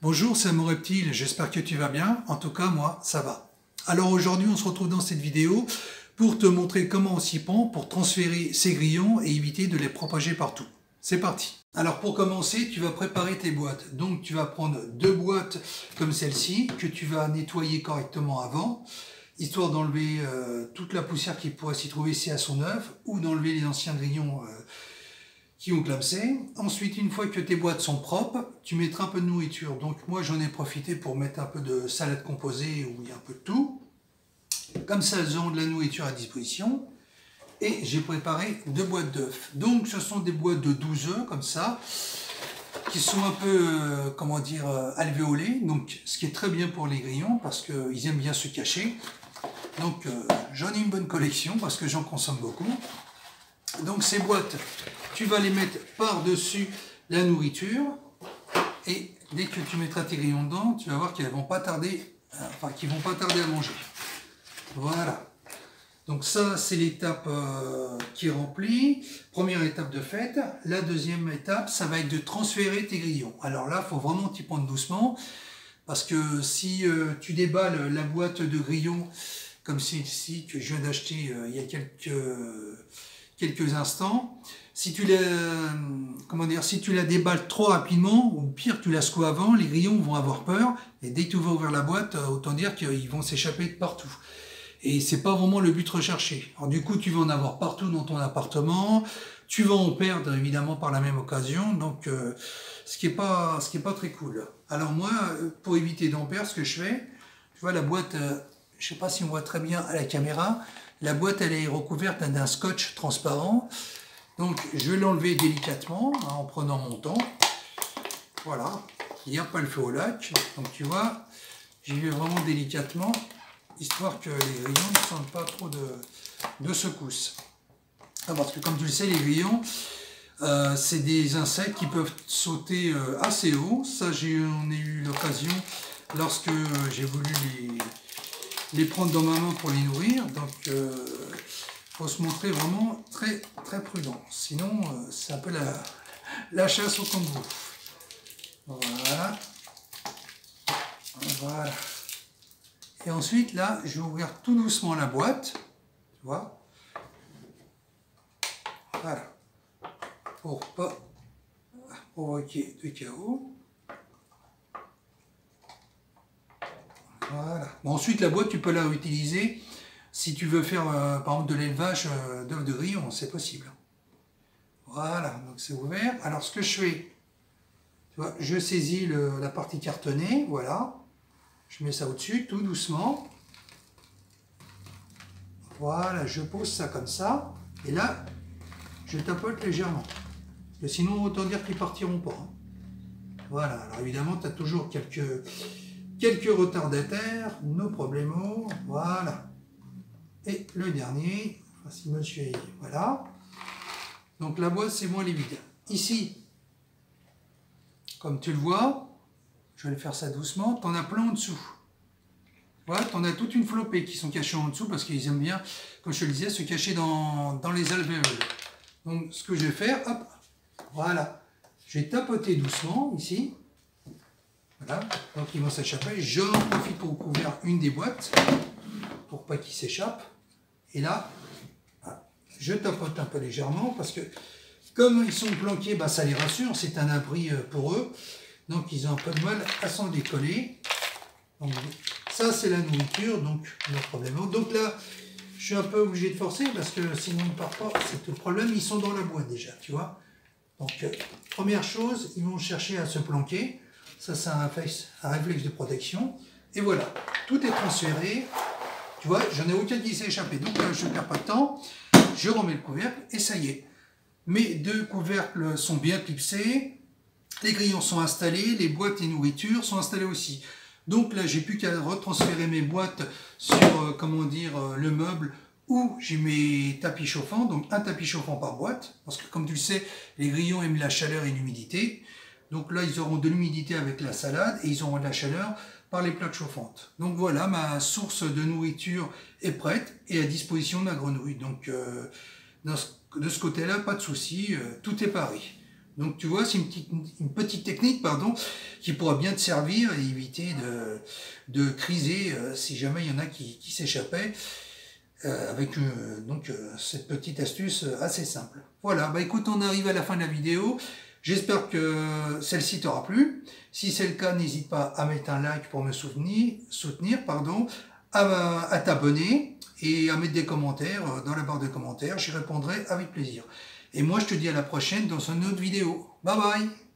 Bonjour, c'est Mon Reptile, j'espère que tu vas bien. En tout cas, moi, ça va. Alors aujourd'hui, on se retrouve dans cette vidéo pour te montrer comment on s'y prend pour transférer ces grillons et éviter de les propager partout. C'est parti. Alors pour commencer, tu vas préparer tes boîtes. Donc tu vas prendre 2 boîtes comme celle-ci que tu vas nettoyer correctement avant, histoire d'enlever toute la poussière qui pourrait s'y trouver si elles sont neuves, ou d'enlever les anciens grillons qui ont clamsé. Ensuite, une fois que tes boîtes sont propres, tu mettras un peu de nourriture. Donc moi j'en ai profité pour mettre un peu de salade composée où il y a un peu de tout. Comme ça, elles auront de la nourriture à disposition. Et j'ai préparé 2 boîtes d'œufs. Donc ce sont des boîtes de 12 œufs comme ça, qui sont un peu, comment dire, alvéolées. Donc ce qui est très bien pour les grillons parce qu'ils aiment bien se cacher. Donc j'en ai une bonne collection parce que j'en consomme beaucoup. Donc ces boîtes, tu vas les mettre par-dessus la nourriture. Et dès que tu mettras tes grillons dedans, tu vas voir qu'ils vont pas tarder, qu'ils vont pas tarder à manger. Voilà. Donc ça, c'est l'étape qui est remplie. Première étape de fait. La deuxième étape, ça va être de transférer tes grillons. Alors là, il faut vraiment t'y prendre doucement. Parce que si tu déballes la boîte de grillons, comme celle-ci que je viens d'acheter il y a quelques instants, si tu la déballes trop rapidement, ou pire, tu la secoues avant, les grillons vont avoir peur. Et dès que tu vas ouvrir la boîte, autant dire qu'ils vont s'échapper de partout. Et c'est pas vraiment le but recherché. Alors du coup, tu vas en avoir partout dans ton appartement. Tu vas en perdre évidemment par la même occasion. Donc, ce qui est pas très cool. Alors moi, pour éviter d'en perdre, ce que je fais, tu vois la boîte, je sais pas si on voit très bien à la caméra. La boîte, elle est recouverte d'un scotch transparent. Donc, je vais l'enlever délicatement en prenant mon temps. Voilà. Il n'y a pas le feu au lac. Donc, tu vois, j'y vais vraiment délicatement, histoire que les grillons ne sentent pas trop de secousses. Parce que comme tu le sais, les grillons, c'est des insectes qui peuvent sauter assez haut. Ça, j'en ai eu l'occasion lorsque j'ai voulu les prendre dans ma main pour les nourrir. Donc, il faut se montrer vraiment très, très prudent. Sinon, c'est un peu la chasse au kangourou. Voilà. Voilà. Et ensuite, là, je vais ouvrir tout doucement la boîte, tu vois, voilà, pour pas provoquer de chaos. Voilà. Bon, ensuite, la boîte, tu peux la réutiliser si tu veux faire, par exemple, de l'élevage d'œufs de grillons, c'est possible. Voilà, donc c'est ouvert. Alors, ce que je fais, tu vois, je saisis la partie cartonnée, voilà. Je mets ça au-dessus, tout doucement. Voilà, je pose ça comme ça. Et là, je tapote légèrement. Parce que sinon, autant dire qu'ils partiront pas. Voilà, alors évidemment, tu as toujours quelques retardataires, no problemo. Voilà. Et le dernier, si monsieur est... Voilà. Donc la boîte, c'est moins vide. Ici, comme tu le vois, je vais faire ça doucement, tu en as plein en dessous. Voilà, tu en as toute une flopée qui sont cachés en dessous parce qu'ils aiment bien, comme je te le disais, se cacher dans les alvéoles. Donc ce que je vais faire, hop, voilà, je vais tapoter doucement ici. Voilà, donc ils vont s'échapper. J'en profite pour couvrir une des boîtes pour pas qu'ils s'échappent. Et là, voilà, je tapote un peu légèrement parce que comme ils sont planqués, bah, ça les rassure, c'est un abri pour eux. Donc ils ont un peu de mal à s'en décoller. Donc, ça c'est la nourriture, donc no problème. Donc là, je suis un peu obligé de forcer parce que sinon ils ne partent pas. C'est le problème, ils sont dans la boîte déjà, tu vois. Donc première chose, ils vont chercher à se planquer. Ça c'est un réflexe de protection. Et voilà, tout est transféré. Tu vois, j'en ai aucun qui s'est échappé. Donc là, je ne perds pas de temps. Je remets le couvercle et ça y est. Mes 2 couvercles sont bien clipsés. Les grillons sont installés, les boîtes et nourriture sont installées aussi. Donc là, j'ai plus qu'à retransférer mes boîtes sur, comment dire, le meuble où j'ai mes tapis chauffants. Donc un tapis chauffant par boîte, parce que comme tu le sais, les grillons aiment la chaleur et l'humidité. Donc là, ils auront de l'humidité avec la salade et ils auront de la chaleur par les plaques chauffantes. Donc voilà, ma source de nourriture est prête et à disposition de ma grenouille. Donc de ce côté-là, pas de souci, tout est paré. Donc tu vois, c'est une petite technique, pardon, qui pourra bien te servir et éviter de criser si jamais il y en a qui s'échappaient. Avec cette petite astuce assez simple. Voilà, bah écoute, on arrive à la fin de la vidéo. J'espère que celle-ci t'aura plu. Si c'est le cas, n'hésite pas à mettre un like pour me soutenir, à t'abonner et à mettre des commentaires dans la barre de commentaires. J'y répondrai avec plaisir. Et moi, je te dis à la prochaine dans une autre vidéo. Bye bye!